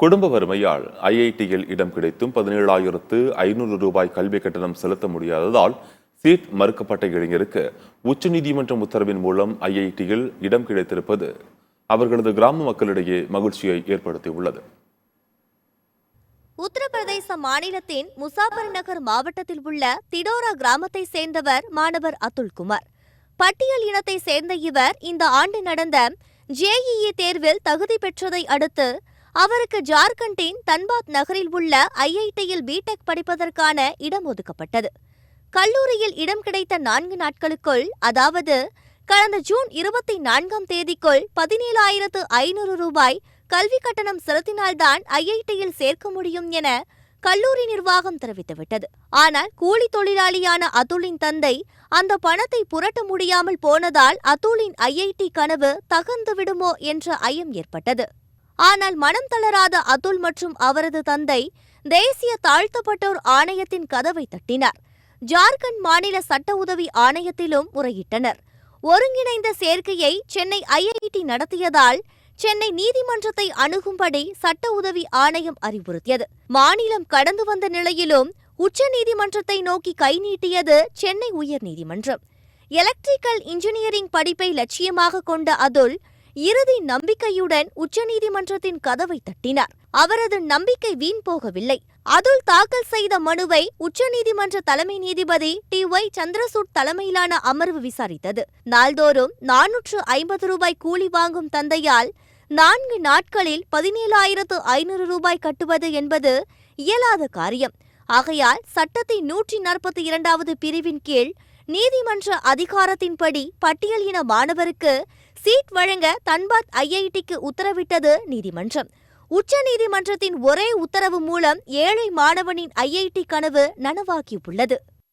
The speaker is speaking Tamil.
குடும்ப வறுமையால் ஐஐடியில் இடம் கிடைத்தும் 17,500 ரூபாய் கல்வி கட்டணம் செலுத்த முடியாததால் சீட் மறுக்கப்பட்ட இளைஞருக்கு உச்சநீதிமன்றம் உத்தரவின் மூலம் ஐஐடியில் இடம் கிடைத்திருப்பது அவர்களது கிராம மக்களிடையே மகிழ்ச்சியை ஏற்படுத்தியுள்ளது. உத்தரப்பிரதேச மாநிலத்தின் முசாபர் நகர் மாவட்டத்தில் உள்ள திடோரா கிராமத்தை சேர்ந்தவர் மாணவர் அதுல்குமார். பட்டியல் இனத்தை சேர்ந்த இவர் இந்த ஆண்டு நடந்த ஜேஇஇ தேர்வில் தகுதி பெற்றதை அடுத்து அவருக்கு ஜார்க்கண்டின் தன்பாத் நகரில் உள்ள ஐஐடியில் பிடெக் படிப்பதற்கான இடம் ஒதுக்கப்பட்டது. கல்லூரியில் இடம் கிடைத்த 4 நாட்களுக்குள், அதாவது கடந்த ஜூன் 24ஆம் தேதிக்குள் 17,500 ரூபாய் கல்வி கட்டணம் செலுத்தினால்தான் ஐஐடியில் சேர்க்க முடியும் என கல்லூரி நிர்வாகம் தெரிவித்துவிட்டது. ஆனால் கூலி தொழிலாளியான அதுலின் தந்தை அந்த பணத்தை புரட்ட முடியாமல் போனதால் அதுலின் ஐஐடி கனவு தகர்ந்து விடுமோ என்ற ஐயம் ஏற்பட்டது. ஆனால் மனம் தளராத அதுல் மற்றும் அவரது தந்தை தேசிய தாழ்த்தப்பட்டோர் ஆணையத்தின் கதவை தட்டினார். ஜார்க்கண்ட் மாநில சட்ட உதவி ஆணையத்திலும் முறையிட்டனர். ஒருங்கிணைந்த சேர்க்கையை சென்னை ஐஐடி நடத்தியதால் சென்னை நீதிமன்றத்தை அணுகும்படி சட்ட உதவி ஆணையம் அறிவுறுத்தியது. மாநிலம் கடந்து வந்த நிலையிலும் உச்ச நீதிமன்றத்தை நோக்கி கை நீட்டியது சென்னை உயர்நீதிமன்றம். எலக்ட்ரிக்கல் இன்ஜினியரிங் படிப்பை லட்சியமாக கொண்ட அதுல் இறுதி நம்பிக்கையுடன் உச்சநீதிமன்றத்தின் கதவை தட்டினார். அவரது நம்பிக்கை வீண் போகவில்லை. அதுல் தாக்கல் செய்த மனுவை உச்சநீதிமன்ற தலைமை நீதிபதி TY சந்திரசூட் தலைமையிலான அமர்வு விசாரித்தது. நாள்தோறும் 450 ரூபாய் கூலி வாங்கும் தந்தையால் 4 நாட்களில் 17,500 ரூபாய் கட்டுவது என்பது இயலாத காரியம். ஆகையால் சட்டத்தின் 142வது பிரிவின் கீழ் நீதிமன்ற அதிகாரத்தின்படி பட்டியல் இன மாணவருக்கு சீட் வழங்க தன்பாத் ஐஐடிக்கு உத்தரவிட்டது நீதிமன்றம். உச்ச நீதிமன்றத்தின் ஒரே உத்தரவு மூலம் ஏழை மாணவனின் ஐஐடி கனவு நனவாகியுள்ளது.